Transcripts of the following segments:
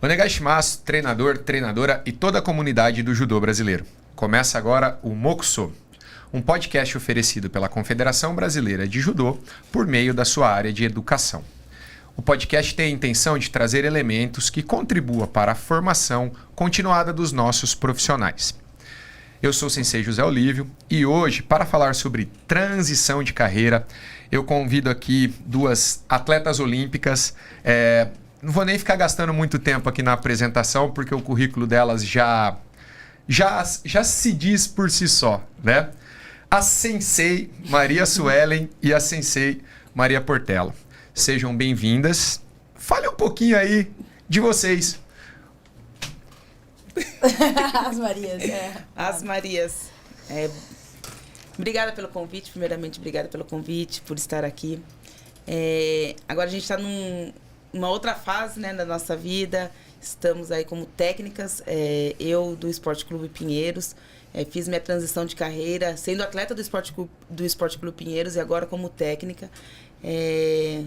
Onegaishimasu, treinador, treinadora e toda a comunidade do judô brasileiro. Começa agora o Mokuso, um podcast oferecido pela Confederação Brasileira de Judô por meio da sua área de educação. O podcast tem a intenção de trazer elementos que contribuam para a formação continuada dos nossos profissionais. Eu sou o Sensei José Olívio e hoje, para falar sobre transição de carreira, eu convido aqui duas atletas olímpicas. Não vou nem ficar gastando muito tempo aqui na apresentação, porque o currículo delas já se diz por si só, né? A Sensei Maria Suelen e a Sensei Maria Portela. Sejam bem-vindas. Fale um pouquinho aí de vocês. As Marias, As Marias. Obrigada pelo convite, primeiramente, obrigada pelo convite, por estar aqui. Agora a gente está numa outra fase, né, da nossa vida. Estamos aí como técnicas. Eu, do Esporte Clube Pinheiros, fiz minha transição de carreira, sendo atleta do Esporte Clube Pinheiros e agora como técnica. É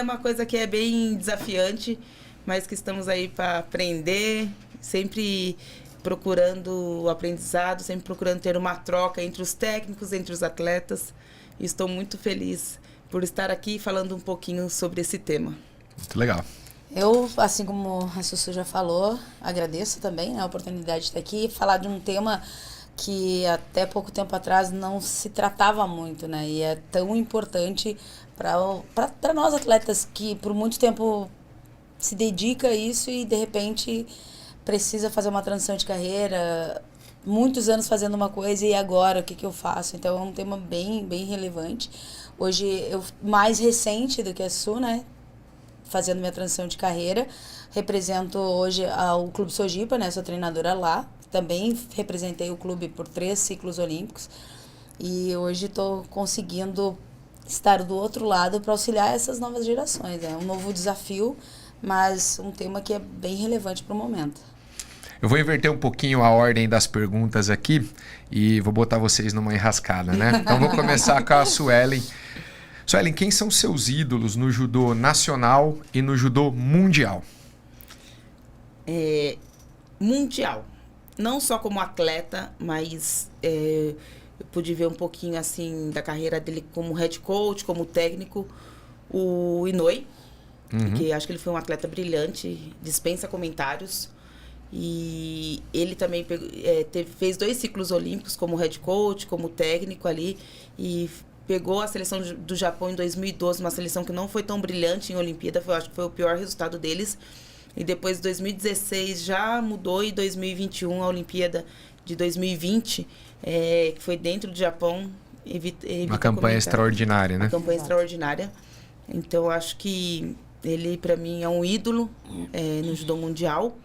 uma coisa que é bem desafiante, mas que estamos aí para aprender, sempre procurando o aprendizado, sempre procurando ter uma troca entre os técnicos, entre os atletas. E estou muito feliz por estar aqui falando um pouquinho sobre esse tema. Muito legal. Eu, assim como a Sussu já falou, agradeço também, né, a oportunidade de estar aqui e falar de um tema que até pouco tempo atrás não se tratava muito, né? E é tão importante para nós atletas que por muito tempo se dedica a isso e de repente precisa fazer uma transição de carreira, muitos anos fazendo uma coisa e agora o que eu faço? Então é um tema bem relevante. Hoje eu mais recente do que a Su, né? Fazendo minha transição de carreira, represento hoje o Clube Sojipa, né? Sou treinadora lá. Também representei o clube por 3 ciclos olímpicos e hoje estou conseguindo estar do outro lado para auxiliar essas novas gerações. É um novo desafio, mas um tema que é bem relevante para o momento. Eu vou inverter um pouquinho a ordem das perguntas aqui e vou botar vocês numa enrascada, né? Então vou começar com a Suelen. Suelen, quem são seus ídolos no judô nacional e no judô mundial? Mundial. Não só como atleta, mas eu pude ver um pouquinho assim da carreira dele como head coach, como técnico, o Inoue, que acho que ele foi um atleta brilhante, dispensa comentários. E ele também fez 2 ciclos olímpicos como head coach, como técnico ali, e pegou a seleção do Japão em 2012, uma seleção que não foi tão brilhante em Olimpíada, acho que foi o pior resultado deles. E depois, em 2016, já mudou, e 2021, a Olimpíada de 2020, que foi dentro do Japão. Uma campanha extraordinária, né? Uma campanha extraordinária. Então, acho que ele, para mim, é um ídolo no judô mundial.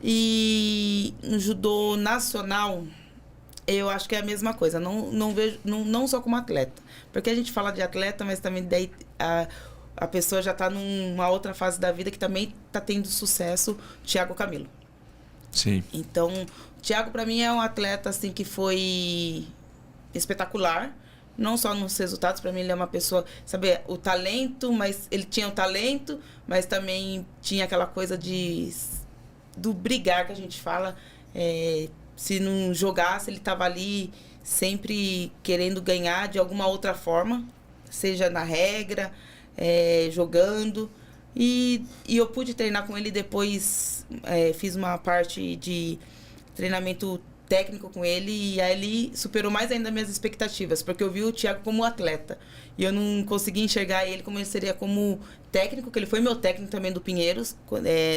E no judô nacional, eu acho que é a mesma coisa. Não vejo, não só como atleta. Porque a gente fala de atleta, mas também daí a pessoa já está numa outra fase da vida que também está tendo sucesso, Thiago Camilo. Sim. Então, o Thiago, para mim, é um atleta assim, que foi espetacular. Não só nos resultados, para mim ele é uma pessoa, sabe, o talento, mas ele tinha o talento, mas também tinha aquela coisa do brigar que a gente fala. Se não jogasse, ele estava ali sempre querendo ganhar de alguma outra forma, seja na regra, jogando. E eu pude treinar com ele depois, fiz uma parte de treinamento técnico com ele, e aí ele superou mais ainda minhas expectativas, porque eu vi o Thiago como atleta e eu não consegui enxergar ele como ele seria como técnico, que ele foi meu técnico também do Pinheiros,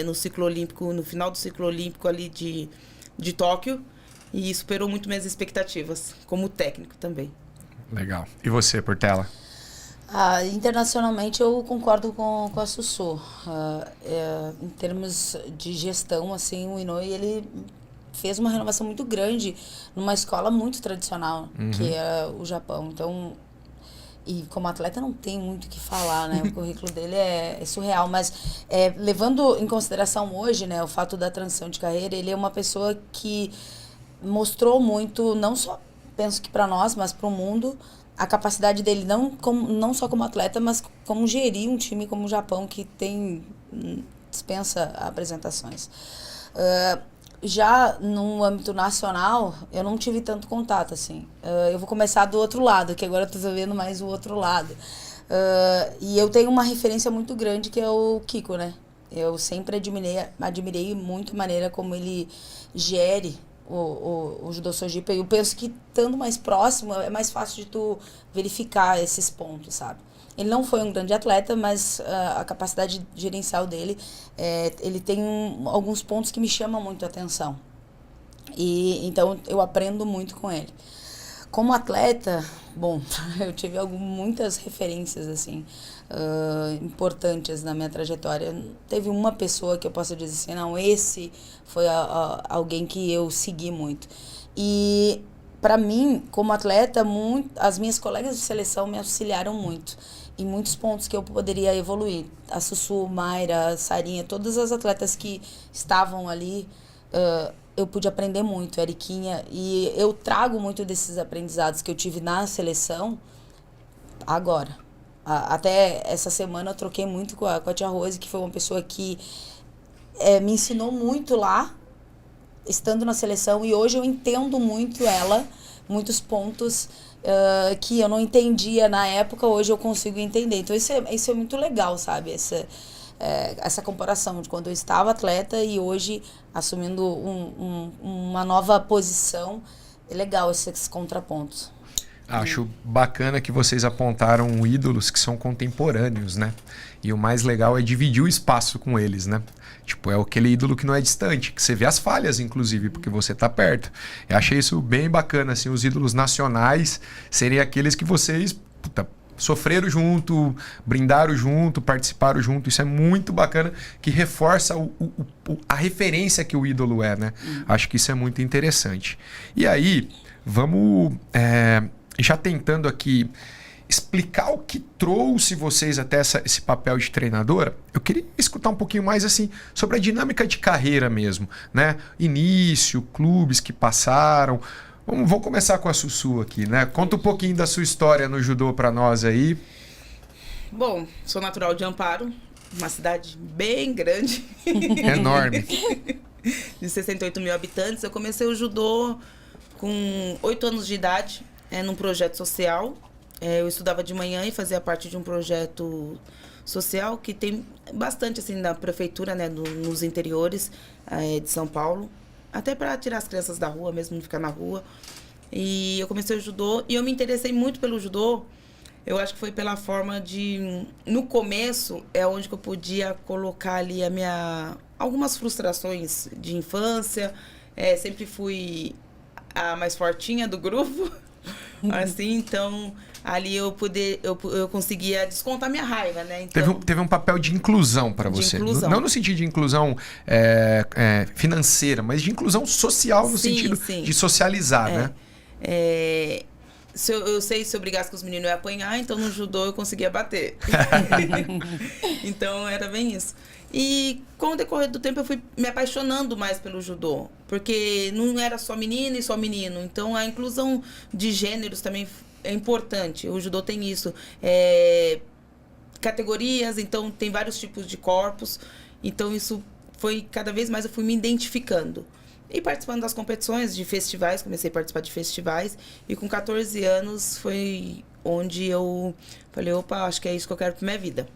no ciclo olímpico, no final do ciclo olímpico ali de Tóquio, e superou muito minhas expectativas como técnico também. Legal. E você, Portela? Internacionalmente eu concordo com a Sussu. Em termos de gestão, assim, o Inoue, ele fez uma renovação muito grande numa escola muito tradicional, que é o Japão. Então, e como atleta não tem muito o que falar, né? O currículo dele é surreal, mas levando em consideração hoje, né, o fato da transição de carreira, ele é uma pessoa que mostrou muito, não só, penso que para nós, mas para o mundo, a capacidade dele não só como atleta, mas como gerir um time como o Japão, que dispensa apresentações. Já no âmbito nacional, eu não tive tanto contato, assim. Eu vou começar do outro lado, que agora eu tô vendo mais o outro lado. E eu tenho uma referência muito grande, que é o Kiko, né? Eu sempre admirei muito a maneira como ele gere o Judô Sojipa. E eu penso que, estando mais próximo, é mais fácil de tu verificar esses pontos, sabe? Ele não foi um grande atleta, mas a capacidade gerencial dele, ele tem alguns pontos que me chamam muito a atenção. E então eu aprendo muito com ele. Como atleta, bom, eu tive muitas referências assim importantes na minha trajetória. Teve uma pessoa que eu posso dizer assim, não, esse foi alguém que eu segui muito. E para mim, como atleta, as minhas colegas de seleção me auxiliaram muito em muitos pontos que eu poderia evoluir. A Sussu, Mayra, a Sarinha, todas as atletas que estavam ali, eu pude aprender muito, Eriquinha, e eu trago muito desses aprendizados que eu tive na seleção agora. Até essa semana eu troquei muito com a tia Rose, que foi uma pessoa que me ensinou muito lá, estando na seleção, e hoje eu entendo muito ela, muitos pontos que eu não entendia na época, hoje eu consigo entender. Então isso é muito legal, sabe? Essa comparação de quando eu estava atleta e hoje assumindo uma nova posição. É legal esses contrapontos. Acho bacana que vocês apontaram ídolos que são contemporâneos, né? E o mais legal é dividir o espaço com eles, né? Tipo, é aquele ídolo que não é distante, que você vê as falhas, inclusive, porque você tá perto. Eu achei isso bem bacana, assim, os ídolos nacionais serem aqueles que vocês sofreram junto, brindaram junto, participaram junto. Isso é muito bacana, que reforça a referência que o ídolo é, né? Acho que isso é muito interessante. E aí, vamos já tentando aqui explicar o que trouxe vocês até esse papel de treinadora. Eu queria escutar um pouquinho mais assim sobre a dinâmica de carreira mesmo, né? Início, clubes que passaram. Vou começar com a Sussu aqui, né? Conta um pouquinho da sua história no judô para nós aí. Bom, sou natural de Amparo, uma cidade bem grande. Enorme. De 68 mil habitantes. Eu comecei o judô com 8 anos de idade, num projeto social. Eu estudava de manhã e fazia parte de um projeto social que tem bastante assim na prefeitura, né, nos interiores de São Paulo, até para tirar as crianças da rua mesmo, não ficar na rua. E eu comecei o judô e eu me interessei muito pelo judô. Eu acho que foi pela forma de, no começo é onde que eu podia colocar ali algumas frustrações de infância. Sempre fui a mais fortinha do grupo. Assim, então ali eu conseguia descontar minha raiva, né? Então, teve um papel de inclusão para você. Inclusão. Não no sentido de inclusão financeira, mas de inclusão social no sentido de socializar, né? Eu sei se eu brigasse com os meninos eu ia apanhar, então no judô eu conseguia bater. Então era bem isso. E com o decorrer do tempo eu fui me apaixonando mais pelo judô, porque não era só menina e só menino. Então a inclusão de gêneros também é importante. O judô tem isso. Categorias, então tem vários tipos de corpos. Então isso foi, cada vez mais eu fui me identificando. E participando das competições, de festivais, comecei a participar de festivais. E com 14 anos foi onde eu falei, opa, acho que é isso que eu quero pra minha vida.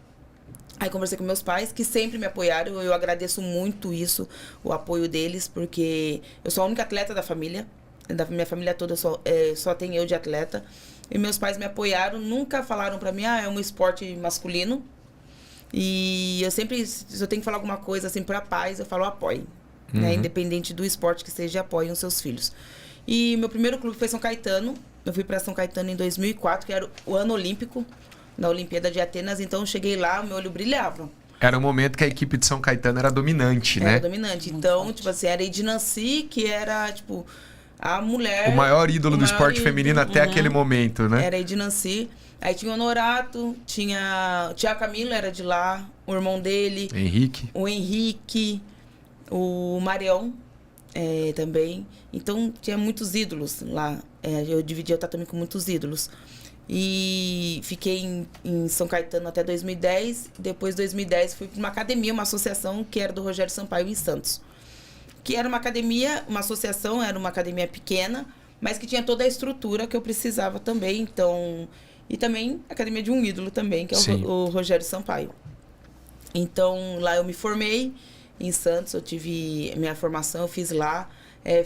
Aí conversei com meus pais, que sempre me apoiaram. Eu agradeço muito isso, o apoio deles, porque eu sou a única atleta da família. Da minha família toda só tem eu de atleta. E meus pais me apoiaram, nunca falaram pra mim, é um esporte masculino. E eu sempre, se eu tenho que falar alguma coisa assim pra pais, eu falo apoie. Né? Independente do esporte que seja, apoiem os seus filhos. E meu primeiro clube foi São Caetano. Eu fui para São Caetano em 2004, que era o ano olímpico, da Olimpíada de Atenas. Então eu cheguei lá, o meu olho brilhava. Era o momento que a equipe de São Caetano era dominante, né? Era dominante. Então, tipo assim, era Edinanci, que era, tipo, a mulher... O maior ídolo do esporte feminino até aquele momento, né? Era Edinanci. Aí tinha o Honorato, tinha Camilo, era de lá, o irmão dele. Henrique. O Henrique, o Marião. também. Então, tinha muitos ídolos lá. Eu dividia o tatame com muitos ídolos. E fiquei em São Caetano até 2010. Depois, de 2010, fui para uma academia, uma associação que era do Rogério Sampaio em Santos. Que era uma academia, uma associação, era uma academia pequena, mas que tinha toda a estrutura que eu precisava também. Então, e também a academia de um ídolo também, que é o Rogério Sampaio. Então, lá eu me formei em Santos, eu tive minha formação, eu fiz lá.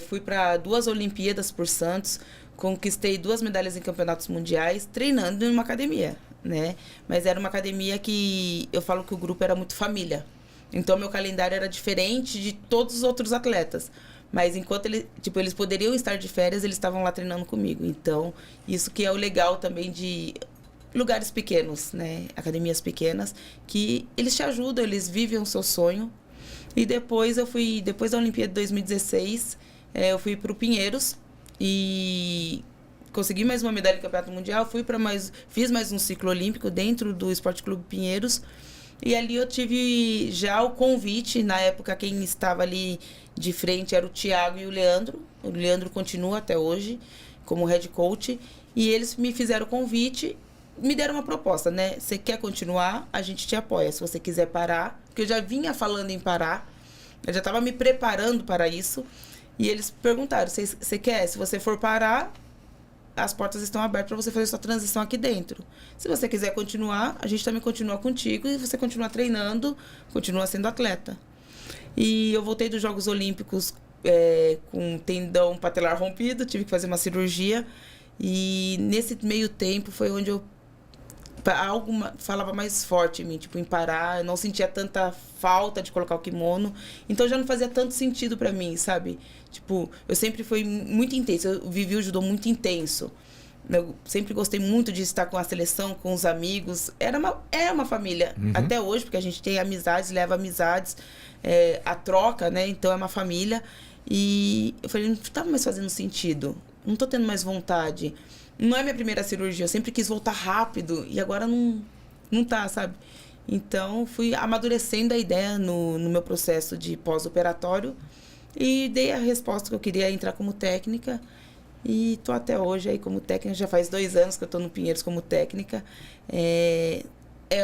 Fui para 2 Olimpíadas por Santos, conquistei 2 medalhas em campeonatos mundiais, treinando em uma academia, né? Mas era uma academia que eu falo que o grupo era muito família. Então, meu calendário era diferente de todos os outros atletas. Mas enquanto eles poderiam estar de férias, eles estavam lá treinando comigo. Então, isso que é o legal também de lugares pequenos, né? Academias pequenas, que eles te ajudam, eles vivem o seu sonho. E depois depois da Olimpíada de 2016, eu fui para o Pinheiros e consegui mais uma medalha no Campeonato Mundial, fiz mais um ciclo olímpico dentro do Esporte Clube Pinheiros. E ali eu tive já o convite, na época quem estava ali de frente era o Thiago e o Leandro. O Leandro continua até hoje como head coach. E eles me fizeram o convite, me deram uma proposta, né? Você quer continuar? A gente te apoia. Se você quiser parar, porque eu já vinha falando em parar, eu já estava me preparando para isso. E eles perguntaram, você quer? Se você for parar, as portas estão abertas para você fazer sua transição aqui dentro. Se você quiser continuar, a gente também continua contigo e você continua treinando, continua sendo atleta. E eu voltei dos Jogos Olímpicos com tendão patelar rompido, tive que fazer uma cirurgia. E nesse meio tempo foi onde algo falava mais forte em mim, tipo, em parar. Eu não sentia tanta falta de colocar o kimono, então já não fazia tanto sentido pra mim, sabe? Tipo, eu sempre fui muito intenso, eu vivi o judô muito intenso. Eu sempre gostei muito de estar com a seleção, com os amigos. É uma família, até hoje, porque a gente tem amizades, leva amizades, a troca, né? Então é uma família. E eu falei, não estava mais fazendo sentido, não tô tendo mais vontade. Não é minha primeira cirurgia, eu sempre quis voltar rápido e agora não tá, sabe? Então, fui amadurecendo a ideia no meu processo de pós-operatório e dei a resposta que eu queria entrar como técnica e tô até hoje aí como técnica, já faz 2 anos que eu tô no Pinheiros como técnica. É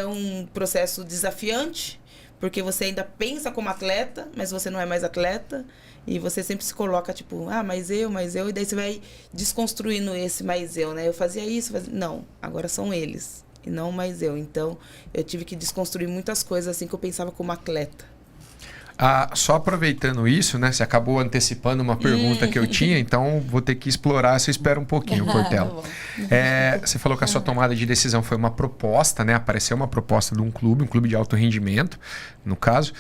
um processo desafiante, porque você ainda pensa como atleta, mas você não é mais atleta. E você sempre se coloca, tipo, mais eu. E daí você vai desconstruindo esse mais eu, né? Eu fazia isso, não, agora são eles. E não mais eu. Então, eu tive que desconstruir muitas coisas assim que eu pensava como atleta. Só aproveitando isso, né? Você acabou antecipando uma pergunta que eu tinha, então vou ter que explorar, você espera um pouquinho, Portela. Você falou que a sua tomada de decisão foi uma proposta, né? Apareceu uma proposta de um clube de alto rendimento, no caso.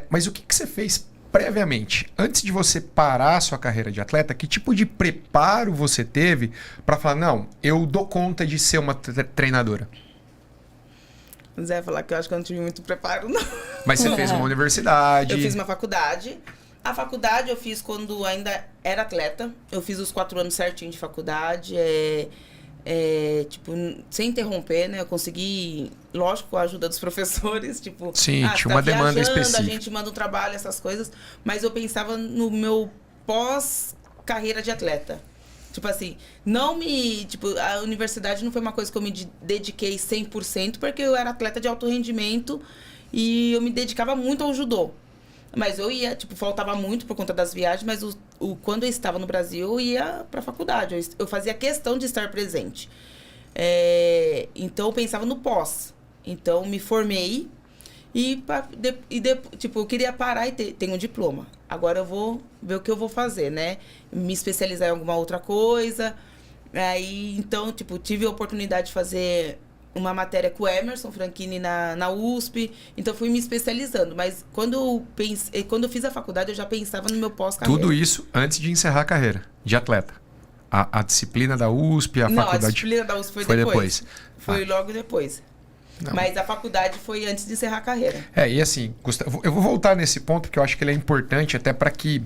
Mas o que você fez previamente, antes de você parar a sua carreira de atleta, que tipo de preparo você teve para falar, não, eu dou conta de ser uma treinadora? Zé, falar que eu acho que eu não tive muito preparo, não. Mas você fez uma universidade. Eu fiz uma faculdade. A faculdade eu fiz quando ainda era atleta. Eu fiz os 4 anos certinho de faculdade. Tipo, sem interromper, né? Eu consegui, lógico, com a ajuda dos professores, tipo... Sim, tinha uma demanda específica. A gente manda um trabalho, essas coisas. Mas eu pensava no meu pós-carreira de atleta. Tipo assim, tipo, a universidade não foi uma coisa que eu me dediquei 100%, porque eu era atleta de alto rendimento e eu me dedicava muito ao judô. Mas eu ia, tipo, faltava muito por conta das viagens, mas quando eu estava no Brasil, eu ia pra faculdade. Eu fazia questão de estar presente. Então, eu pensava no pós. Então, me formei tipo, eu queria parar e ter um diploma. Agora eu vou ver o que eu vou fazer, né? Me especializar em alguma outra coisa. Aí, então, tipo, tive a oportunidade de fazer uma matéria com o Emerson Franchini na USP. Então, fui me especializando. Mas quando eu fiz a faculdade, eu já pensava no meu pós-carreira. Tudo isso antes de encerrar a carreira de atleta? A disciplina da USP, a faculdade... Não, a disciplina da USP foi depois. Foi logo depois. Não. Mas a faculdade foi antes de encerrar a carreira. E assim, Gustavo, eu vou voltar nesse ponto, porque eu acho que ele é importante até para que...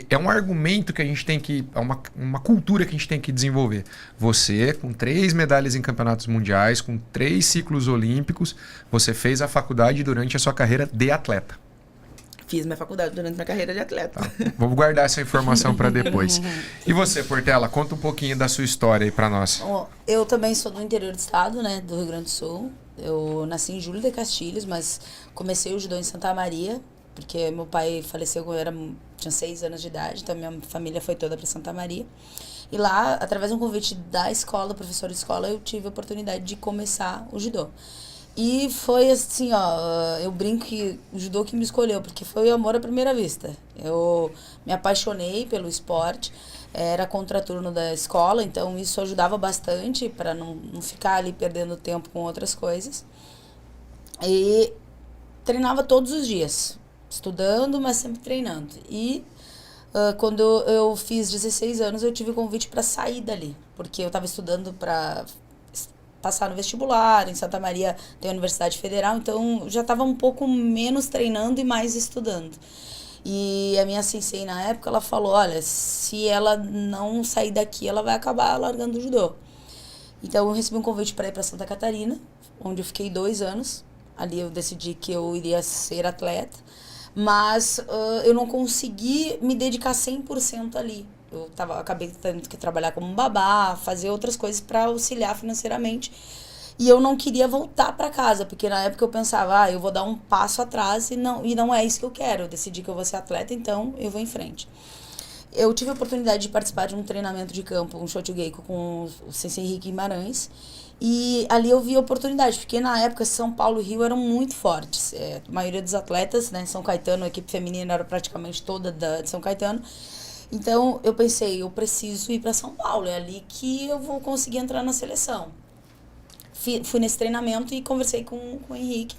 É um argumento que a gente tem que... É uma cultura que a gente tem que desenvolver. Você, com 3 medalhas em campeonatos mundiais, com 3 ciclos olímpicos, você fez a faculdade durante a sua carreira de atleta. Fiz minha faculdade durante minha carreira de atleta. Tá. Vamos guardar essa informação para depois. E você, Portela, conta um pouquinho da sua história aí para nós. Eu também sou do interior do estado, né, do Rio Grande do Sul. Eu nasci em Júlio de Castilhos, mas comecei o judô em Santa Maria, porque meu pai faleceu quando eu tinha 6 anos de idade, então minha família foi toda para Santa Maria. E lá, através de um convite da escola, professor de escola, eu tive a oportunidade de começar o judô. E foi assim, ó, eu brinco que o judô que me escolheu, porque foi o amor à primeira vista. Eu me apaixonei pelo esporte, era contraturno da escola, então isso ajudava bastante para não ficar ali perdendo tempo com outras coisas. E treinava todos os dias, estudando, mas sempre treinando. E quando eu fiz 16 anos, eu tive convite para sair dali, porque eu estava estudando para passar no vestibular, em Santa Maria tem a Universidade Federal, então já estava um pouco menos treinando e mais estudando. E a minha sensei na época, ela falou, olha, se ela não sair daqui, ela vai acabar largando o judô. Então eu recebi um convite para ir para Santa Catarina, onde eu fiquei 2 anos. Ali eu decidi que eu iria ser atleta, mas eu não consegui me dedicar 100% ali. Acabei tendo que trabalhar como babá, fazer outras coisas para auxiliar financeiramente. E eu não queria voltar para casa, porque na época eu pensava, eu vou dar um passo atrás e não é isso que eu quero. Eu decidi que eu vou ser atleta, então eu vou em frente. Eu tive a oportunidade de participar de um treinamento de campo, um Shotogeiko com o Sensei Henrique Guimarães. E ali eu vi a oportunidade, porque na época São Paulo e Rio eram muito fortes. A maioria dos atletas, né, São Caetano, a equipe feminina era praticamente toda de São Caetano. Então eu pensei, eu preciso ir para São Paulo, é ali que eu vou conseguir entrar na seleção. Fui nesse treinamento e conversei com o Henrique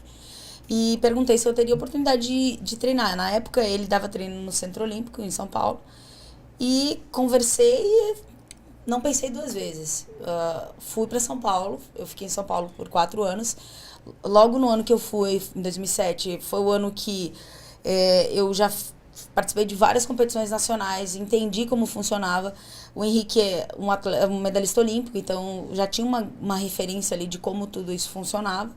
e perguntei se eu teria oportunidade de treinar. Na época ele dava treino no Centro Olímpico, em São Paulo, e conversei e não pensei 2 vezes. Fui para São Paulo, eu fiquei em São Paulo por 4 anos. Logo no ano que eu fui, em 2007, foi o ano que eu já participei de várias competições nacionais, entendi como funcionava. O Henrique é um medalhista olímpico, então já tinha uma referência ali de como tudo isso funcionava.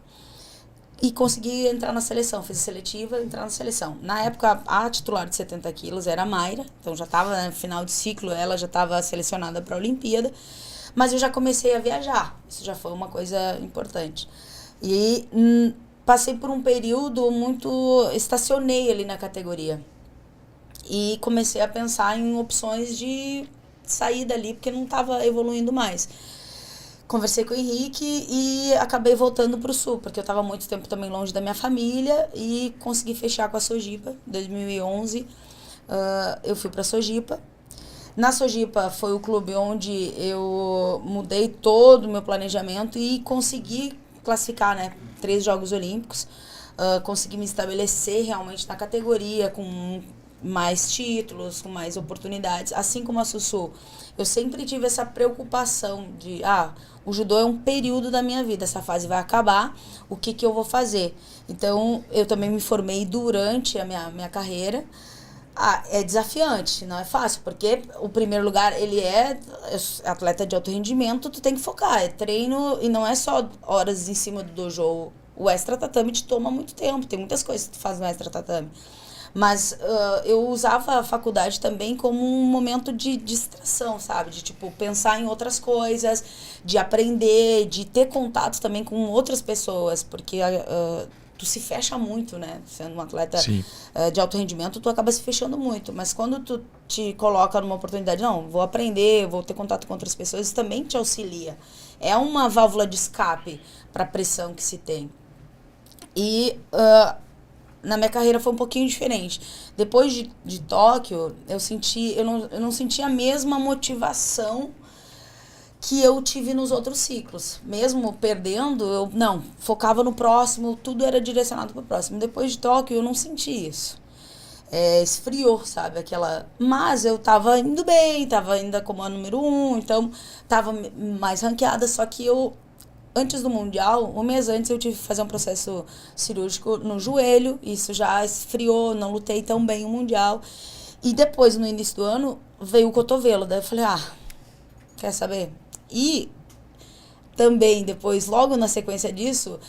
E consegui entrar na seleção, fiz a seletiva, entrar na seleção. Na época, a titular de 70 quilos era a Mayra, então já estava no final de ciclo, ela já estava selecionada para a Olimpíada, mas eu já comecei a viajar, isso já foi uma coisa importante. E passei por um período estacionei ali na categoria. E comecei a pensar em opções de sair dali, porque não estava evoluindo mais. Conversei com o Henrique e acabei voltando para o Sul, porque eu estava muito tempo também longe da minha família e consegui fechar com a Sojipa. Em 2011, eu fui para a Sojipa. Na Sojipa foi o clube onde eu mudei todo o meu planejamento e consegui classificar, né, 3 Jogos Olímpicos. Consegui me estabelecer realmente na categoria, com mais títulos, com mais oportunidades, assim como a Sussu. Eu sempre tive essa preocupação de, o judô é um período da minha vida, essa fase vai acabar, o que eu vou fazer? Então, eu também me formei durante a minha carreira. É desafiante, não é fácil, porque o primeiro lugar, ele é atleta de alto rendimento, tu tem que focar, é treino e não é só horas em cima do dojo. O extra tatame te toma muito tempo, tem muitas coisas que tu faz no extra tatame. Mas eu usava a faculdade também como um momento de distração, sabe? De, tipo, pensar em outras coisas, de aprender, de ter contato também com outras pessoas, porque tu se fecha muito, né? Sendo um atleta de alto rendimento, tu acaba se fechando muito. Mas quando tu te coloca numa oportunidade, não, vou aprender, vou ter contato com outras pessoas, isso também te auxilia. É uma válvula de escape para a pressão que se tem. E na minha carreira foi um pouquinho diferente. Depois de Tóquio, eu não senti a mesma motivação que eu tive nos outros ciclos. Mesmo perdendo, eu focava no próximo, tudo era direcionado para o próximo. Depois de Tóquio, eu não senti isso. Esfriou, sabe? Mas eu tava indo bem, tava ainda como a número 1, então tava mais ranqueada, só que antes do Mundial, um mês antes, eu tive que fazer um processo cirúrgico no joelho. Isso já esfriou, não lutei tão bem o Mundial. E depois, no início do ano, veio o cotovelo. Daí eu falei, quer saber? E também, depois, logo na sequência disso,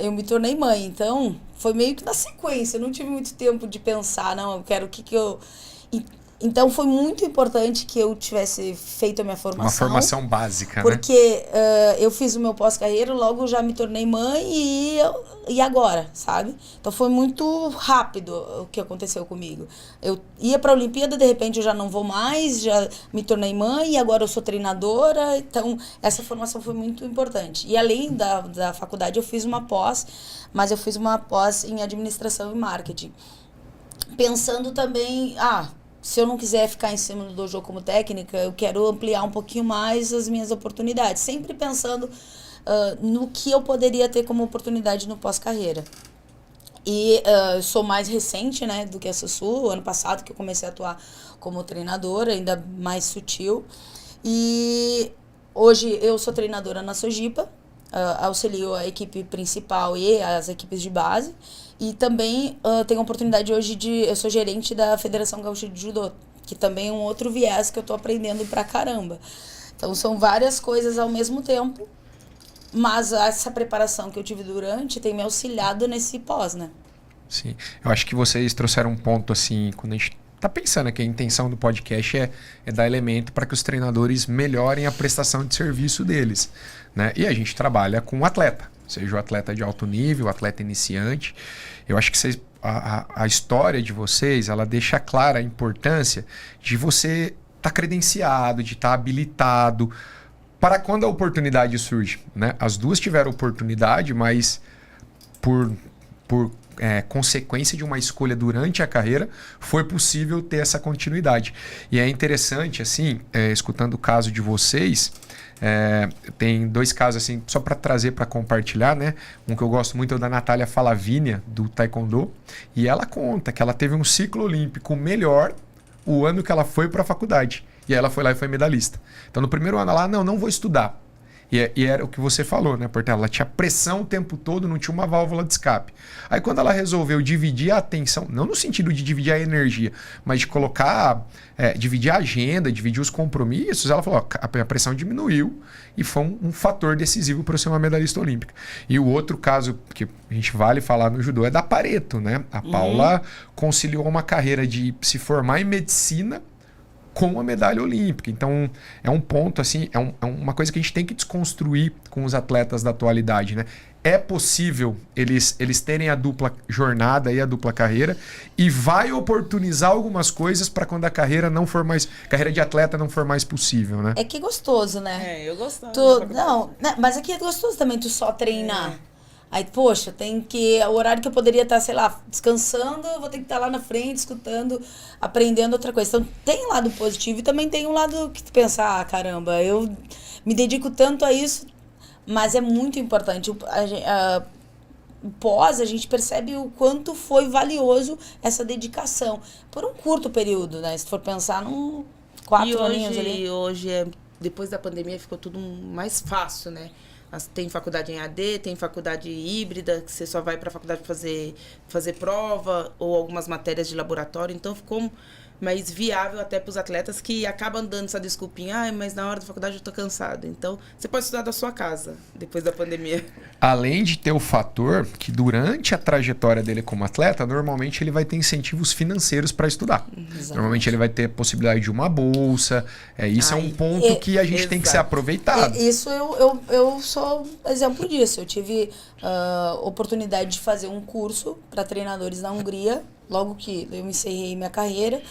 eu me tornei mãe. Então, foi meio que na sequência. Eu não tive muito tempo de pensar, não, eu quero o que eu... Então, foi muito importante que eu tivesse feito a minha formação. Uma formação básica, porque eu fiz o meu pós-carreira, logo já me tornei mãe e agora, sabe? Então, foi muito rápido o que aconteceu comigo. Eu ia para a Olimpíada, de repente eu já não vou mais, já me tornei mãe e agora eu sou treinadora. Então, essa formação foi muito importante. E além da faculdade, eu fiz uma pós, mas eu fiz uma pós em administração e marketing. Pensando também... se eu não quiser ficar em cima do dojo como técnica, eu quero ampliar um pouquinho mais as minhas oportunidades. Sempre pensando no que eu poderia ter como oportunidade no pós-carreira. E eu sou mais recente, né, do que a Sussu. Ano passado que eu comecei a atuar como treinadora, ainda mais sutil. E hoje eu sou treinadora na Sojipa, auxilio a equipe principal e as equipes de base. E também tenho a oportunidade hoje eu sou gerente da Federação Gaúcha de Judô, que também é um outro viés que eu tô aprendendo pra caramba. Então são várias coisas ao mesmo tempo, mas essa preparação que eu tive durante tem me auxiliado nesse pós, né? Sim, eu acho que vocês trouxeram um ponto assim, quando a gente tá pensando que a intenção do podcast é dar elemento para que os treinadores melhorem a prestação de serviço deles, né? E a gente trabalha com o atleta, seja o atleta de alto nível, o atleta iniciante. Eu acho que a história de vocês, ela deixa clara a importância de você estar credenciado, de estar habilitado para quando a oportunidade surge, né? As duas tiveram oportunidade, mas por consequência de uma escolha durante a carreira, foi possível ter essa continuidade. E é interessante, assim, escutando o caso de vocês, tem dois casos, assim, só para trazer, para compartilhar, né? Um que eu gosto muito é o da Natália Falavínia, do Taekwondo, e ela conta que ela teve um ciclo olímpico melhor o ano que ela foi para a faculdade. E aí ela foi lá e foi medalhista. Então, no primeiro ano ela, não vou estudar. E era o que você falou, né, Portela? Ela tinha pressão o tempo todo, não tinha uma válvula de escape. Aí quando ela resolveu dividir a atenção, não no sentido de dividir a energia, mas de colocar, dividir a agenda, dividir os compromissos, ela falou, a pressão diminuiu e foi um fator decisivo para eu ser uma medalhista olímpica. E o outro caso que a gente vale falar no judô é da Pareto, né? A Paula conciliou uma carreira de se formar em medicina com a medalha olímpica. Então, é um ponto, assim, é uma coisa que a gente tem que desconstruir com os atletas da atualidade, né? É possível eles terem a dupla jornada e a dupla carreira e vai oportunizar algumas coisas para quando a carreira de atleta não for mais possível, né? É que é gostoso, né? Eu gostava. Mas aqui é gostoso também tu só treinar. Aí, poxa, o horário que eu poderia estar, sei lá, descansando, eu vou ter que estar lá na frente, escutando, aprendendo outra coisa. Então, tem um lado positivo e também tem um lado que tu pensa, caramba, eu me dedico tanto a isso, mas é muito importante. Pós, a gente percebe o quanto foi valioso essa dedicação. Por um curto período, né? Se tu for pensar, 4 aninhos ali. E hoje, depois da pandemia, ficou tudo mais fácil, né? Tem faculdade em AD, tem faculdade híbrida, que você só vai para a faculdade fazer prova ou algumas matérias de laboratório. Então, ficou mais viável até para os atletas que acabam dando essa desculpinha. Mas na hora da faculdade eu estou cansado. Então, você pode estudar da sua casa, depois da pandemia. Além de ter o fator que durante a trajetória dele como atleta, normalmente ele vai ter incentivos financeiros para estudar. Exatamente. Normalmente ele vai ter possibilidade de uma bolsa. Isso é um ponto que a gente tem que ser aproveitado. Isso eu sou exemplo disso. Eu tive oportunidade de fazer um curso para treinadores na Hungria. Logo que eu encerrei minha carreira,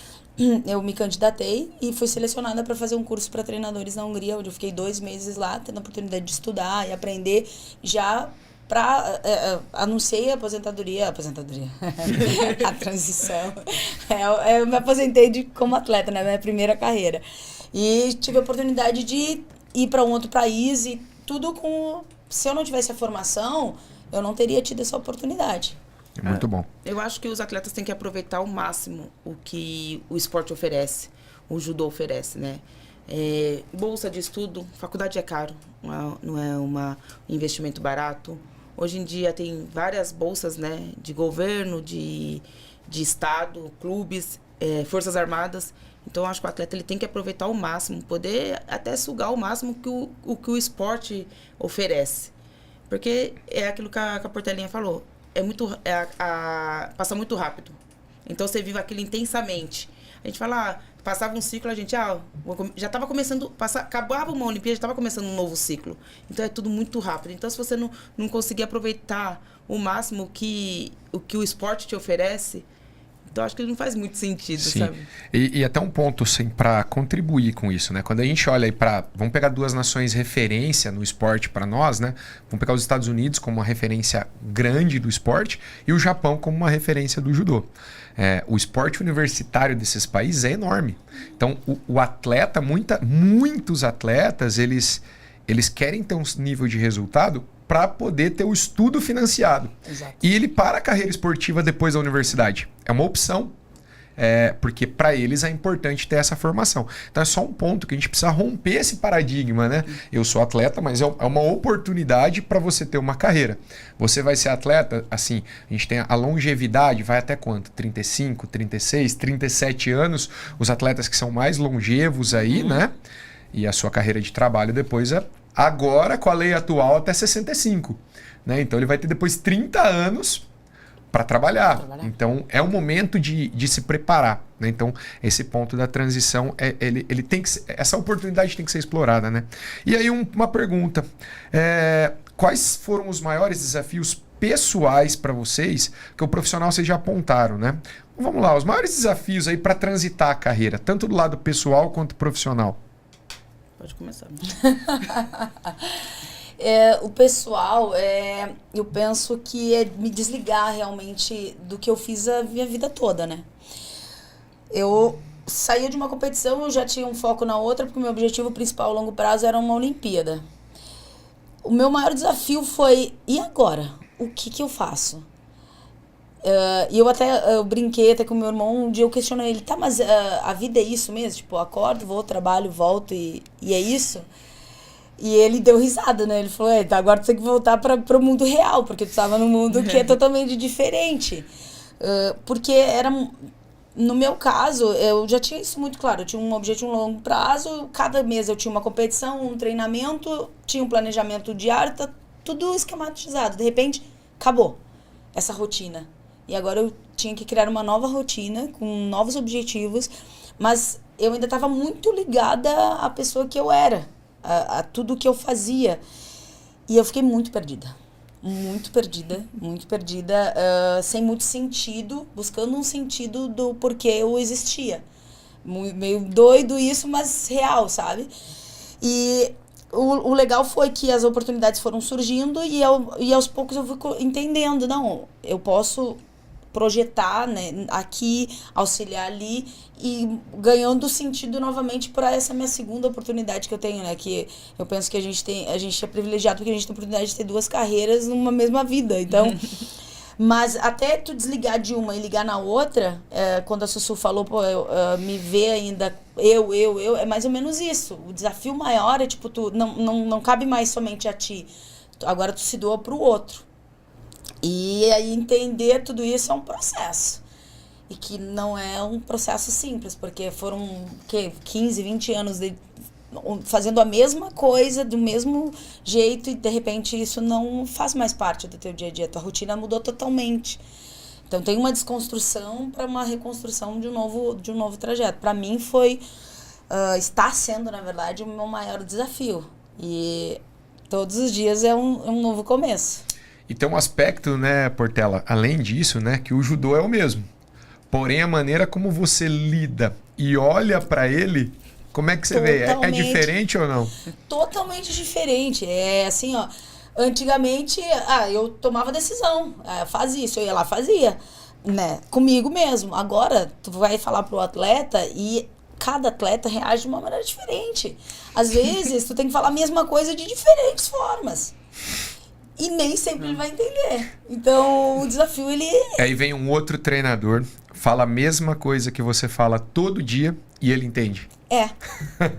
eu me candidatei e fui selecionada para fazer um curso para treinadores na Hungria, onde eu fiquei 2 meses lá, tendo a oportunidade de estudar e aprender já anunciei a aposentadoria, a transição. Eu me aposentei como atleta, né, minha primeira carreira. E tive a oportunidade de ir para um outro país e tudo se eu não tivesse a formação, eu não teria tido essa oportunidade. É muito bom. Eu acho que os atletas têm que aproveitar ao máximo o que o esporte oferece, o judô oferece, né? Bolsa de estudo, faculdade é caro, não é um investimento barato. Hoje em dia tem várias bolsas, né, de governo, de estado, clubes, forças armadas. Então, eu acho que o atleta ele tem que aproveitar ao máximo, poder até sugar ao máximo que o esporte oferece. Porque é aquilo que a Portelinha falou. Passa muito rápido. Então, você vive aquilo intensamente. A gente fala, passava um ciclo, a gente já estava começando, acabava uma Olimpíada, já estava começando um novo ciclo. Então, é tudo muito rápido. Então, se você não conseguir aproveitar o máximo o que o esporte te oferece, então acho que não faz muito sentido, Sim. sabe? E até um ponto, assim, para contribuir com isso, né? Quando a gente olha aí para... Vamos pegar duas nações referência no esporte para nós, né? Vamos pegar os Estados Unidos como uma referência grande do esporte e o Japão como uma referência do judô. O esporte universitário desses países é enorme. Então, o atleta, muitos atletas, eles querem ter um nível de resultado para poder ter o estudo financiado. Exato. E ele para a carreira esportiva depois da universidade. É uma opção. Porque para eles é importante ter essa formação. Então é só um ponto que a gente precisa romper esse paradigma, né? Eu sou atleta, mas é uma oportunidade para você ter uma carreira. Você vai ser atleta, assim, a gente tem a longevidade, vai até quanto? 35, 36, 37 anos, os atletas que são mais longevos aí, né? E a sua carreira de trabalho depois agora, com a lei atual, até 65. Né? Então ele vai ter depois 30 anos para trabalhar. Então é um momento de se preparar. Né? Então esse ponto da transição, ele tem que essa oportunidade tem que ser explorada. Né? E aí uma pergunta. Quais foram os maiores desafios pessoais para vocês que o profissional vocês já apontaram? Né? Vamos lá, os maiores desafios aí para transitar a carreira, tanto do lado pessoal quanto profissional. Pode começar. O pessoal, eu penso que é me desligar realmente do que eu fiz a minha vida toda, né? Eu saí de uma competição, eu já tinha um foco na outra, porque o meu objetivo principal a longo prazo era uma Olimpíada. O meu maior desafio foi, e agora? O que eu faço? E eu brinquei até com o meu irmão, um dia eu questionei ele, tá, mas a vida é isso mesmo? Tipo, eu acordo, vou, trabalho, volto e é isso? E ele deu risada, né? Ele falou, agora tu tem que voltar para o mundo real, porque tu tava num mundo que é totalmente diferente. Porque no meu caso, eu já tinha isso muito claro, eu tinha um objetivo a longo prazo, cada mês eu tinha uma competição, um treinamento, tinha um planejamento diário, tá tudo esquematizado. De repente, acabou essa rotina. E agora eu tinha que criar uma nova rotina, com novos objetivos, mas eu ainda estava muito ligada à pessoa que eu era, a tudo que eu fazia. E eu fiquei muito perdida, sem muito sentido, buscando um sentido do porquê eu existia. Meio doido isso, mas real, sabe? E o legal foi que as oportunidades foram surgindo e aos poucos eu fui entendendo, não, eu posso projetar, né, aqui, auxiliar ali e ganhando sentido novamente para essa minha segunda oportunidade que eu tenho, né, que eu penso que a gente é privilegiado porque a gente tem a oportunidade de ter duas carreiras numa mesma vida, então mas até tu desligar de uma e ligar na outra, quando a Sussu falou, me vê ainda, é mais ou menos isso. O desafio maior é, tipo, tu não cabe mais somente a ti. Agora tu se doa pro outro. E aí entender tudo isso é um processo. E que não é um processo simples, porque foram 15, 20 anos fazendo a mesma coisa, do mesmo jeito, e de repente isso não faz mais parte do teu dia a dia. Tua rotina mudou totalmente. Então tem uma desconstrução para uma reconstrução de um novo trajeto. Para mim está sendo, na verdade, o meu maior desafio. E todos os dias é um novo começo. E tem um aspecto, né, Portela, além disso, né, que o judô é o mesmo. Porém, a maneira como você lida e olha para ele, como é que você vê? É diferente ou não? Totalmente diferente. É assim, ó. Antigamente, eu tomava decisão. Faz isso, eu ia lá, fazia. Né? Comigo mesmo. Agora, tu vai falar pro atleta e cada atleta reage de uma maneira diferente. Às vezes, tu tem que falar a mesma coisa de diferentes formas. E nem sempre ele vai entender. Então, o desafio, ele... Aí vem um outro treinador, fala a mesma coisa que você fala todo dia e ele entende.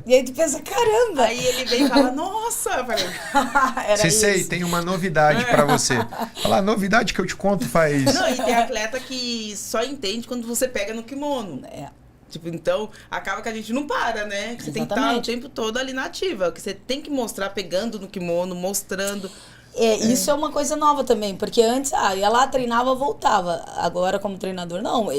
E aí tu pensa, caramba! Aí ele vem e fala, nossa! Eu falei, Sei, tem uma novidade pra você. Fala, a novidade que eu te conto faz... Não, e tem atleta que só entende quando você pega no kimono. Tipo, então, acaba que a gente não para, né? Você tem que estar o tempo todo ali na ativa. Que você tem que mostrar, pegando no kimono, mostrando. Isso é uma coisa nova também, porque antes, ia lá, treinava, voltava. Agora, como treinador, não.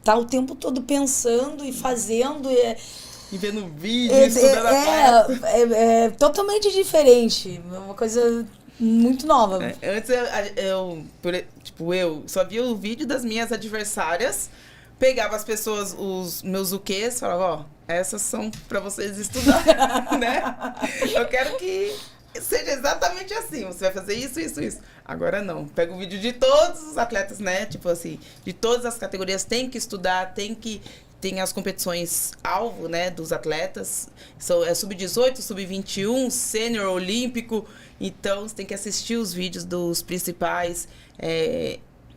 Tá o tempo todo pensando e fazendo. E vendo vídeo, estudando a classe. É totalmente diferente. É uma coisa muito nova. Antes, eu só via o vídeo das minhas adversárias, pegava as pessoas, os meus uquês, falava, essas são pra vocês estudarem, né? Eu quero que seja exatamente assim, você vai fazer isso, isso, isso. Agora não, pega o vídeo de todos os atletas, né? Tipo assim, de todas as categorias, tem que estudar, tem as competições alvo, né, dos atletas. É sub-18, sub-21, sênior, olímpico. Então, você tem que assistir os vídeos dos principais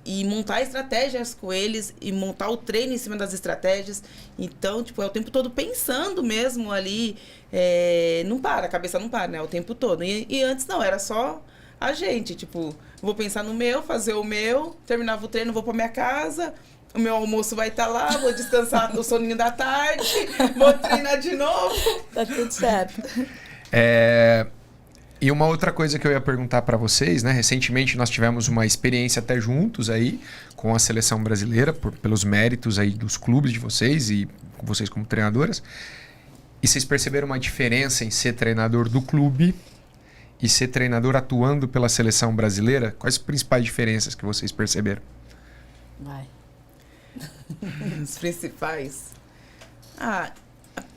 e montar estratégias com eles e montar o treino em cima das estratégias. Então, tipo, é o tempo todo pensando mesmo ali. Não para, a cabeça não para, né? O tempo todo. E antes não, era só a gente, tipo, vou pensar no meu, fazer o meu, terminava o treino, vou pra minha casa, o meu almoço vai estar lá, vou descansar o soninho da tarde, vou treinar de novo. Tá tudo certo. E uma outra coisa que eu ia perguntar para vocês, né? Recentemente nós tivemos uma experiência até juntos aí com a seleção brasileira, pelos méritos aí dos clubes de vocês e com vocês como treinadoras. E vocês perceberam uma diferença em ser treinador do clube e ser treinador atuando pela seleção brasileira? Quais as principais diferenças que vocês perceberam? Vai. Os principais.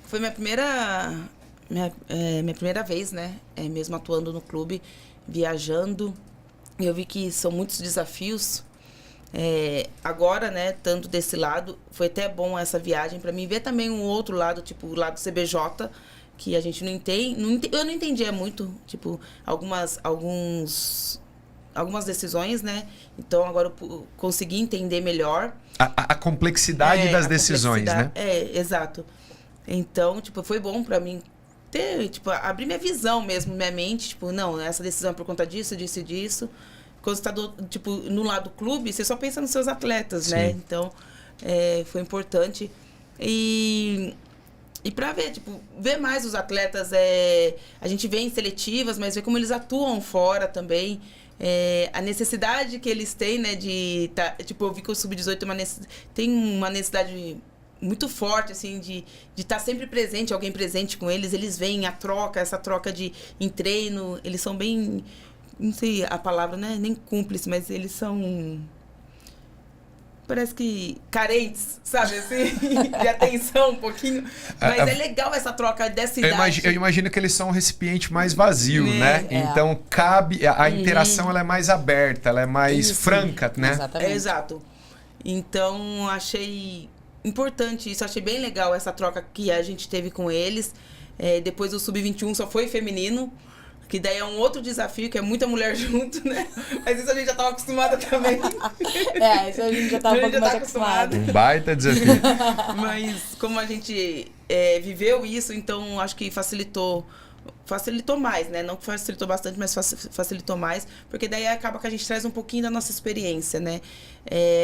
Foi minha primeira vez, né? Mesmo atuando no clube, viajando. E eu vi que são muitos desafios. Agora, né, tanto desse lado, foi até bom essa viagem para mim ver também um outro lado, tipo o lado CBJ, que a gente não entende, eu não entendia muito, tipo, algumas decisões, né? Então agora eu consegui entender melhor. A complexidade das decisões, né? Exato. Então, tipo, foi bom para mim abrir minha visão mesmo, minha mente, tipo, não, essa decisão é por conta disso, disso e disso. Quando você tá no lado do clube, você só pensa nos seus atletas, né? Então, foi importante. E pra ver mais os atletas, a gente vê em seletivas, mas ver como eles atuam fora também. A necessidade que eles têm, né, eu vi que o Sub-18 tem uma necessidade muito forte, assim, de estar sempre presente, alguém presente com eles. Eles veem essa troca em treino, eles são bem, não sei a palavra, né, nem cúmplice, mas eles são, parece que carentes, sabe, assim, de atenção um pouquinho. Mas é legal essa troca dessa idade. Eu imagino que eles são um recipiente mais vazio, né? Então, a interação ela é mais aberta, ela é mais franca, né? Exatamente. Exato. Então, achei importante isso, achei bem legal essa troca que a gente teve com eles. Depois o Sub-21 só foi feminino, que daí é um outro desafio, que é muita mulher junto, né? Mas isso a gente já estava acostumada também. Isso a gente já estava um pouco mais acostumado. Um baita desafio. Mas como a gente viveu isso, então acho que facilitou mais, né? Não que facilitou bastante, mas facilitou mais, porque daí acaba que a gente traz um pouquinho da nossa experiência, né?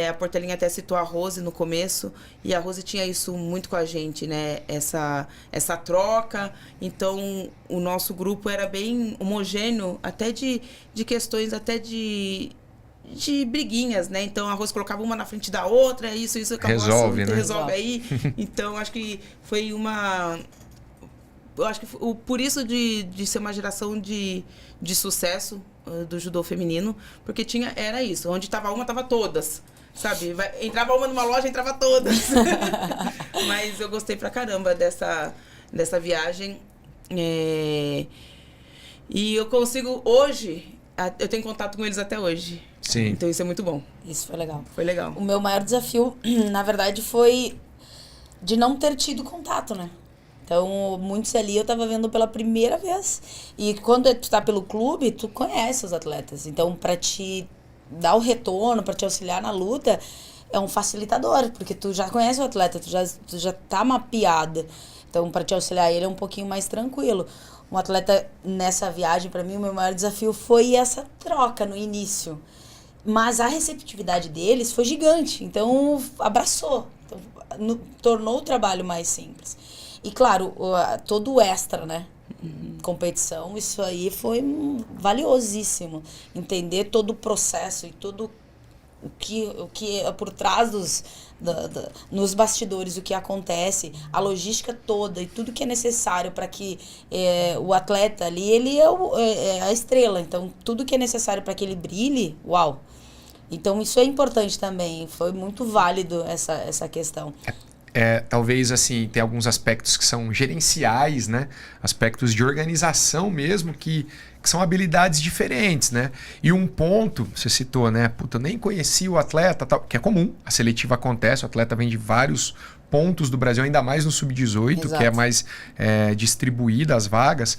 A Portelinha até citou a Rose no começo, e a Rose tinha isso muito com a gente, né? Essa troca. Então, o nosso grupo era bem homogêneo, até de questões, até de briguinhas, né? Então, a Rose colocava uma na frente da outra, isso acabou resolve, né? Resolve aí. Então, acho que foi eu acho que por isso de ser uma geração de sucesso do judô feminino, porque era isso, onde estava uma, estava todas, sabe? Entrava uma numa loja, entrava todas. Mas eu gostei pra caramba dessa viagem. E eu consigo, hoje, eu tenho contato com eles até hoje. Sim. Então isso é muito bom. Isso foi legal. Foi legal. O meu maior desafio, na verdade, foi de não ter tido contato, né? Então, muitos ali eu tava vendo pela primeira vez. E quando tu tá pelo clube, tu conhece os atletas. Então, para te dar o retorno, para te auxiliar na luta, é um facilitador, porque tu já conhece o atleta, tu já tá mapeada. Então, para te auxiliar ele é um pouquinho mais tranquilo. Um atleta nessa viagem, para mim, o meu maior desafio foi essa troca no início. Mas a receptividade deles foi gigante. Então, abraçou. Então, tornou o trabalho mais simples. E claro, todo o extra, né? Competição, isso aí foi valiosíssimo. Entender todo o processo e todo o que é por trás nos bastidores, o que acontece, a logística toda e tudo que é necessário para que o atleta ali, ele é a estrela. Então, tudo que é necessário para que ele brilhe, uau! Então, isso é importante também. Foi muito válido essa questão. Talvez, assim, tem alguns aspectos que são gerenciais, né? Aspectos de organização mesmo, que são habilidades diferentes, né? E um ponto, você citou, né? Puta, eu nem conhecia o atleta, tal, que é comum. A seletiva acontece, o atleta vem de vários pontos do Brasil, ainda mais no Sub-18, que é mais distribuída as vagas.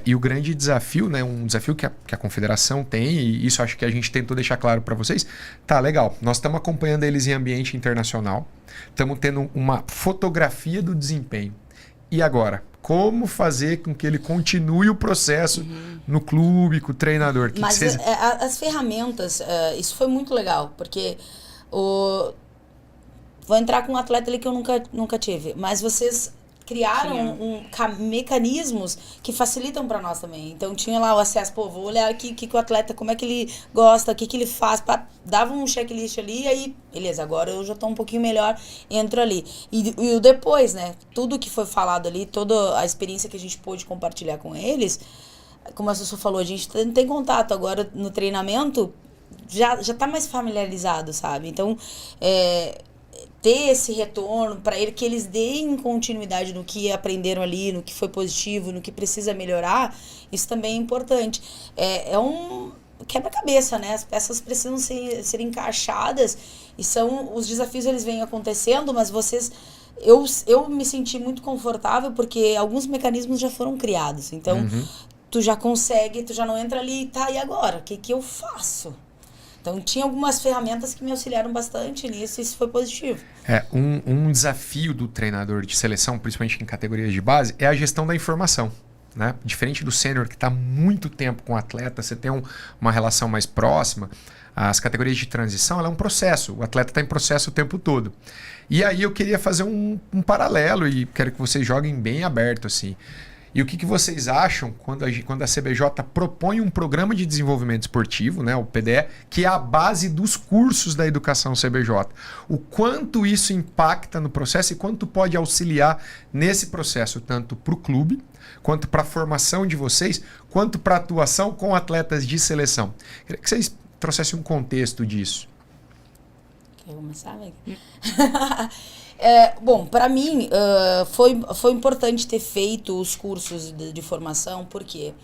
E o grande desafio, né? Um desafio que a Confederação tem, e isso acho que a gente tentou deixar claro para vocês. Tá, legal. Nós estamos acompanhando eles em ambiente internacional. Estamos tendo uma fotografia do desempenho. E agora? Como fazer com que ele continue o processo no clube, com o treinador? Mas as ferramentas, isso foi muito legal, porque vou entrar com um atleta ali que eu nunca tive, mas vocês criaram mecanismos que facilitam para nós também. Então tinha lá o acesso, vou olhar aqui que o atleta, como é que ele gosta, o que ele faz, dava um checklist ali, e aí, beleza, agora eu já estou um pouquinho melhor, entro ali. E o depois, né, tudo que foi falado ali, toda a experiência que a gente pôde compartilhar com eles, como a Sussu falou, a gente tem contato agora no treinamento, já está mais familiarizado, sabe? Então, ter esse retorno para ele, que eles deem continuidade no que aprenderam ali, no que foi positivo, no que precisa melhorar, isso também é importante. É um quebra-cabeça, né? As peças precisam ser encaixadas, e os desafios, eles vêm acontecendo, mas eu me senti muito confortável porque alguns mecanismos já foram criados. Então, tu já consegue, tu já não entra ali, tá, e agora? O que eu faço? Então, tinha algumas ferramentas que me auxiliaram bastante nisso, e isso foi positivo. Um desafio do treinador de seleção, principalmente em categorias de base, é a gestão da informação, né? Diferente do sênior, que está muito tempo com o atleta, você tem uma relação mais próxima. As categorias de transição, ela é um processo. O atleta está em processo o tempo todo. E aí eu queria fazer um paralelo, e quero que vocês joguem bem aberto, assim. E o que vocês acham quando a CBJ propõe um programa de desenvolvimento esportivo, né, o PDE, que é a base dos cursos da educação CBJ? O quanto isso impacta no processo e quanto pode auxiliar nesse processo, tanto para o clube, quanto para a formação de vocês, quanto para a atuação com atletas de seleção? Queria que vocês trouxessem um contexto disso. Quer começar, Meg? Bom, para mim foi importante ter feito os cursos de formação, porque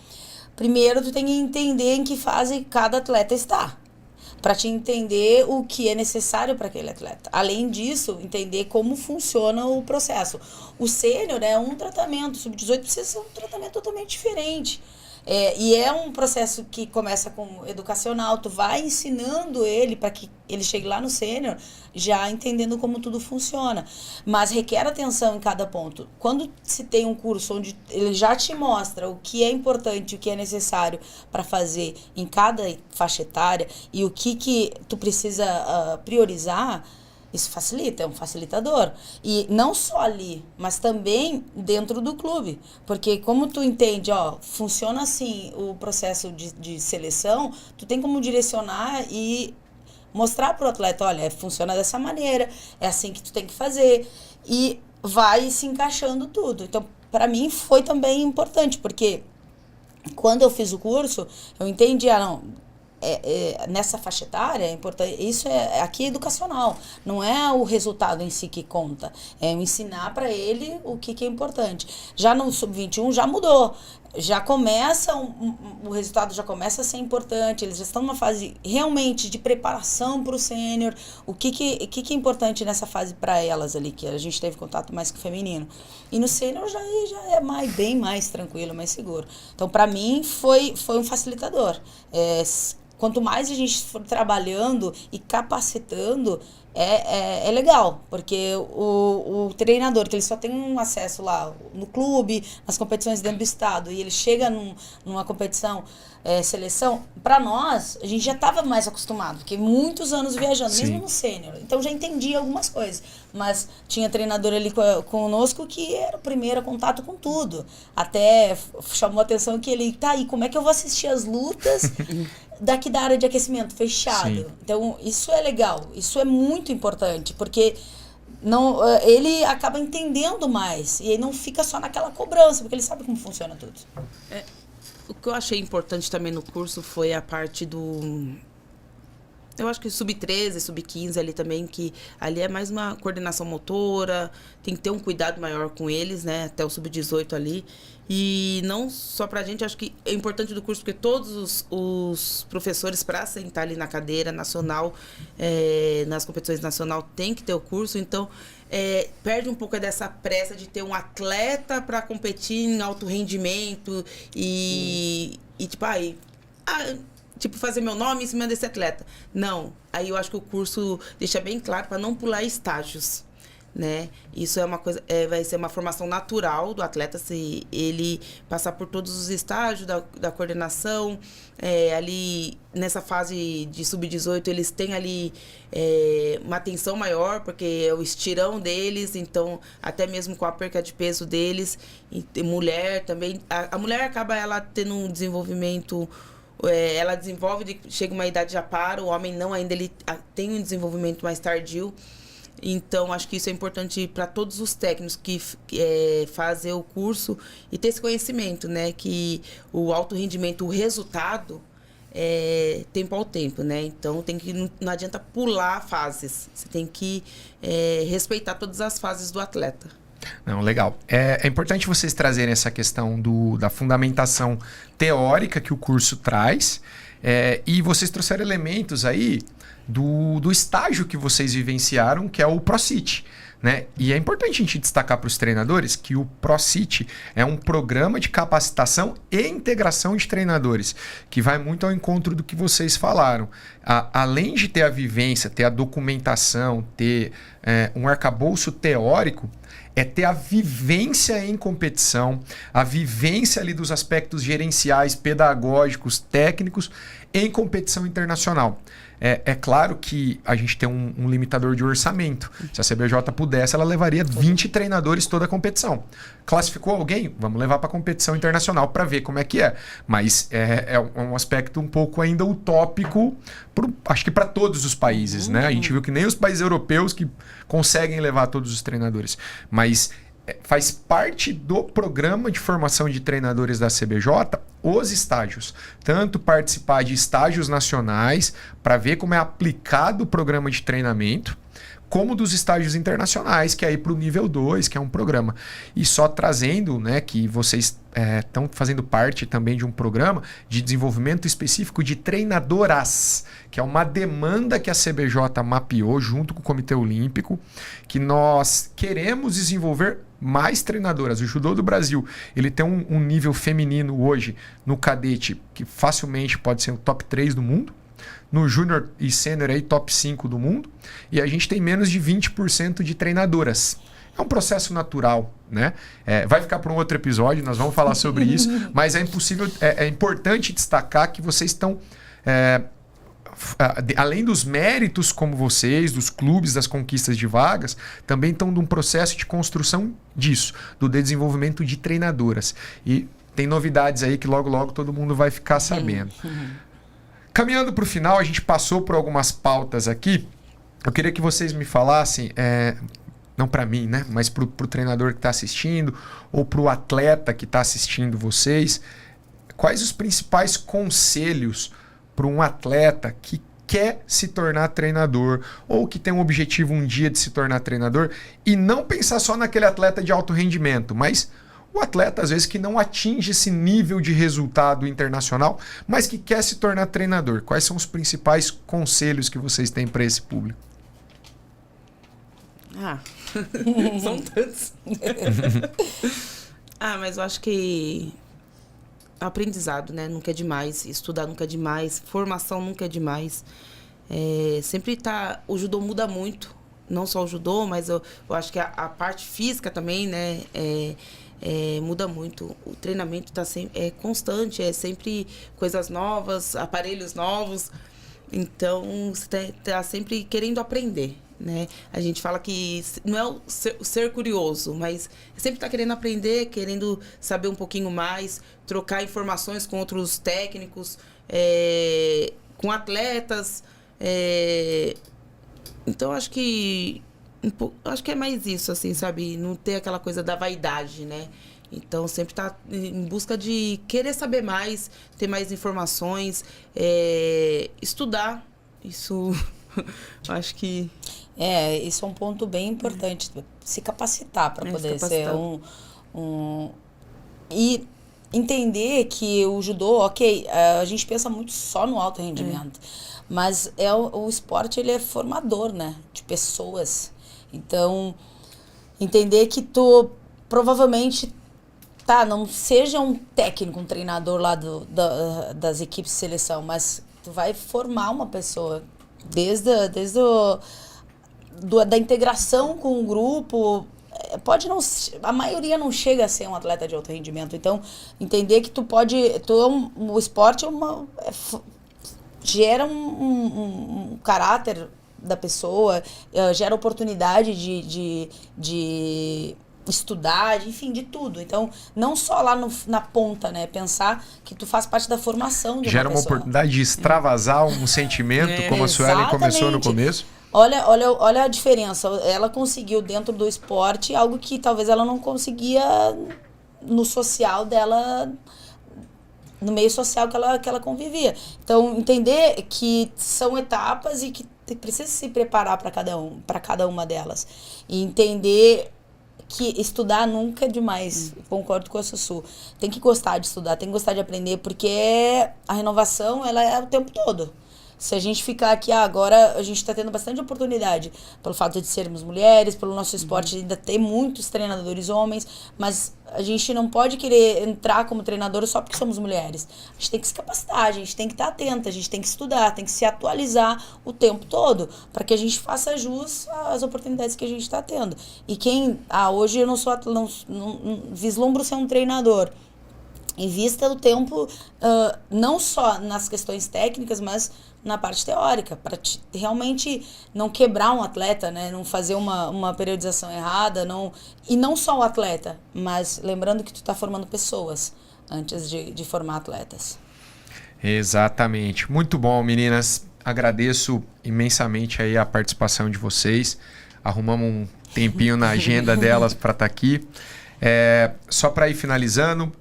primeiro tu tem que entender em que fase cada atleta está, para te entender o que é necessário para aquele atleta. Além disso, entender como funciona o processo. O sênior é um tratamento, o sub-18 precisa ser um tratamento totalmente diferente. E é um processo que começa com educacional, tu vai ensinando ele para que ele chegue lá no sênior já entendendo como tudo funciona, mas requer atenção em cada ponto. Quando se tem um curso onde ele já te mostra o que é importante, o que é necessário para fazer em cada faixa etária e o que tu precisa priorizar, isso facilita, é um facilitador. E não só ali, mas também dentro do clube. Porque como tu entende, funciona assim o processo de seleção, tu tem como direcionar e mostrar pro atleta, olha, funciona dessa maneira, é assim que tu tem que fazer. E vai se encaixando tudo. Então, para mim, foi também importante, porque quando eu fiz o curso, eu entendi, nessa faixa etária é importante, isso aqui é educacional, não é o resultado em si que conta, é ensinar para ele o que é importante. Já no sub-21 já mudou, já começa o resultado já começa a ser importante, eles já estão numa fase realmente de preparação para o sênior, o que é importante nessa fase para elas ali, que a gente teve contato mais com o feminino, e no sênior já é bem mais tranquilo, mais seguro. Então, para mim, foi um facilitador. quanto mais a gente for trabalhando e capacitando, é legal, porque o treinador, que ele só tem um acesso lá no clube, nas competições dentro do estado, e ele chega numa competição, seleção, para nós, a gente já estava mais acostumado, porque muitos anos viajando, Sim. mesmo no sênior, então já entendia algumas coisas, mas tinha treinador ali conosco que era o primeiro contato com tudo, até chamou a atenção que ele, tá aí, como é que eu vou assistir as lutas daqui da área de aquecimento fechado? Sim. Então, isso é legal, isso é muito importante, porque ele acaba entendendo mais, e aí não fica só naquela cobrança, porque ele sabe como funciona tudo. O que eu achei importante também no curso foi a parte do... Eu acho que sub-13, sub-15 ali também, que ali é mais uma coordenação motora, tem que ter um cuidado maior com eles, né? Até o sub-18 ali. E não só pra gente, acho que é importante do curso, porque todos os professores, para sentar ali na cadeira nacional, nas competições nacional, tem que ter o curso. Então, perde um pouco dessa pressa de ter um atleta para competir em alto rendimento e tipo, fazer meu nome em cima desse atleta. Não. Aí eu acho que o curso deixa bem claro para não pular estágios, né? Isso é uma coisa, vai ser uma formação natural do atleta, se ele passar por todos os estágios da coordenação. Ali, nessa fase de sub-18, eles têm ali uma atenção maior, porque é o estirão deles, então, até mesmo com a perca de peso deles. E mulher também. A mulher acaba ela tendo um desenvolvimento... ela desenvolve, chega uma idade já para, o homem não, ainda ele tem um desenvolvimento mais tardio. Então, acho que isso é importante para todos os técnicos que fazer o curso e ter esse conhecimento, né? Que o alto rendimento, o resultado, tempo ao tempo, né? Então, não adianta pular fases. Você tem que respeitar todas as fases do atleta. Não, legal. É importante vocês trazerem essa questão da fundamentação teórica que o curso traz, e vocês trouxeram elementos aí do estágio que vocês vivenciaram, que é o ProCit, né? E é importante a gente destacar para os treinadores que o ProCit é um programa de capacitação e integração de treinadores, que vai muito ao encontro do que vocês falaram. Além de ter a vivência, ter a documentação, ter um arcabouço teórico, é ter a vivência em competição, a vivência ali dos aspectos gerenciais, pedagógicos, técnicos em competição internacional. É claro que a gente tem um limitador de orçamento. Se a CBJ pudesse, ela levaria 20 treinadores toda a competição. Classificou alguém? Vamos levar para a competição internacional para ver como é que é. Mas é um aspecto um pouco ainda utópico, acho que para todos os países, né? A gente viu que nem os países europeus que conseguem levar todos os treinadores. Mas faz parte do programa de formação de treinadores da CBJ os estágios. Tanto participar de estágios nacionais para ver como é aplicado o programa de treinamento, como dos estágios internacionais, que é aí para o nível 2, que é um programa. E só trazendo, né, que vocês estão fazendo parte também de um programa de desenvolvimento específico de treinadoras, que é uma demanda que a CBJ mapeou junto com o Comitê Olímpico, que nós queremos desenvolver mais treinadoras. O judô do Brasil, ele tem um nível feminino hoje no cadete que facilmente pode ser o top 3 do mundo. No júnior e sênior aí top 5 do mundo, e a gente tem menos de 20% de treinadoras. É um processo natural, né? Vai ficar para um outro episódio, nós vamos falar sobre isso, mas é importante destacar que vocês estão, além dos méritos como vocês, dos clubes, das conquistas de vagas, também estão num processo de construção disso, do desenvolvimento de treinadoras. E tem novidades aí que logo, logo todo mundo vai ficar sabendo. Caminhando para o final, a gente passou por algumas pautas aqui. Eu queria que vocês me falassem, não para mim, né, mas para o treinador que está assistindo ou para o atleta que está assistindo vocês, quais os principais conselhos para um atleta que quer se tornar treinador ou que tem um objetivo um dia de se tornar treinador e não pensar só naquele atleta de alto rendimento, mas o atleta, às vezes, que não atinge esse nível de resultado internacional, mas que quer se tornar treinador. Quais são os principais conselhos que vocês têm para esse público? São tantos. Mas eu acho que aprendizado, né? Nunca é demais. Estudar nunca é demais. Formação nunca é demais. Sempre tá... O judô muda muito. Não só o judô, mas eu acho que a parte física também, né? Muda muito. O treinamento é constante. É sempre coisas novas, aparelhos novos. Então, você tá sempre querendo aprender, né? A gente fala que não é o ser curioso, mas sempre tá querendo aprender, querendo saber um pouquinho mais, trocar informações com outros técnicos, com atletas. Então, acho que é mais isso, assim, sabe? Não ter aquela coisa da vaidade, né? Então, sempre tá em busca de querer saber mais, ter mais informações, estudar. Isso, acho que... Isso é um ponto bem importante. Se capacitar para poder ser E entender que o judô, a gente pensa muito só no alto rendimento, mas o esporte, ele é formador, né? De pessoas. Então, entender que tu provavelmente... não seja um técnico, um treinador lá das equipes de seleção, mas tu vai formar uma pessoa desde da integração com o grupo. A maioria não chega a ser um atleta de alto rendimento. Então, entender que o esporte gera um caráter da pessoa, gera oportunidade de estudar, enfim, de tudo. Então, não só lá na ponta, né? Pensar que tu faz parte da formação de Gera uma oportunidade de extravasar um sentimento, como a Suelen começou no começo. Olha a diferença. Ela conseguiu, dentro do esporte, algo que talvez ela não conseguia no social dela, no meio social que ela convivia. Então, entender que são etapas e que precisa se preparar para cada uma delas. E entender que estudar nunca é demais. Concordo com a Sussu. Tem que gostar de estudar, tem que gostar de aprender, porque a renovação, ela é o tempo todo. Se a gente ficar aqui, agora a gente está tendo bastante oportunidade pelo fato de sermos mulheres, pelo nosso esporte ainda ter muitos treinadores homens, mas a gente não pode querer entrar como treinadora só porque somos mulheres. A gente tem que se capacitar, a gente tem que estar atenta, a gente tem que estudar, tem que se atualizar o tempo todo para que a gente faça jus às oportunidades que a gente está tendo. E hoje eu não vislumbro ser um treinador. Invista o tempo não só nas questões técnicas, mas na parte teórica, para realmente não quebrar um atleta, né? Não fazer uma periodização errada, e não só o atleta, mas lembrando que tu está formando pessoas antes de formar atletas. Exatamente. Muito bom, meninas. Agradeço imensamente aí a participação de vocês. Arrumamos um tempinho na agenda delas para estar aqui. Só para ir finalizando,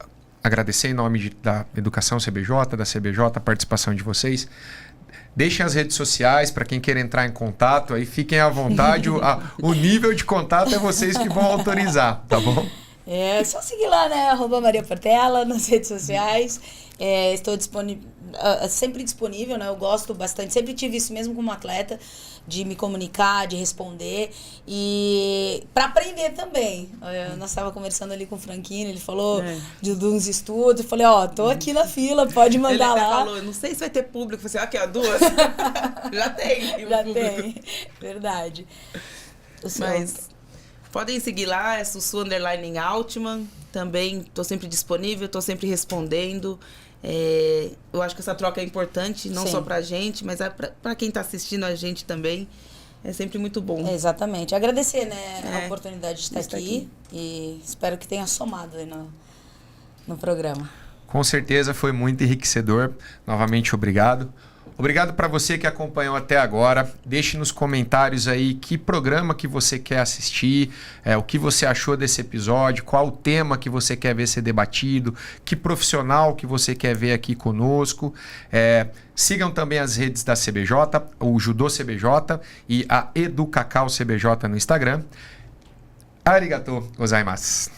agradecer em nome da Educação CBJ, da CBJ, a participação de vocês. Deixem as redes sociais para quem queira entrar em contato, aí fiquem à vontade. O nível de contato é vocês que vão autorizar, tá bom? É só seguir lá, né? @Maria Portela nas redes sociais. Estou sempre disponível, né? Eu gosto bastante, sempre tive isso mesmo como atleta, de me comunicar, de responder e para aprender também. Nós estávamos conversando ali com o Franquinho, ele falou de uns estudos, eu falei, tô aqui na fila, pode mandar ele lá. Ele falou, não sei se vai ter público, eu falei, aqui, 2. Já tem. Já tem, verdade. Mas podem seguir lá, é Sussu_Altman, também estou sempre disponível, estou sempre respondendo. Eu acho que essa troca é importante, não só pra gente, mas para quem está assistindo a gente também. É sempre muito bom. Exatamente. Agradecer, né, a oportunidade de estar aqui e espero que tenha somado aí no programa. Com certeza foi muito enriquecedor. Novamente, obrigado. Obrigado para você que acompanhou até agora. Deixe nos comentários aí que programa que você quer assistir, o que você achou desse episódio, qual o tema que você quer ver ser debatido, que profissional que você quer ver aqui conosco. Sigam também as redes da CBJ, o Judô CBJ e a Educacau CBJ no Instagram. Arigatou gozaimasu.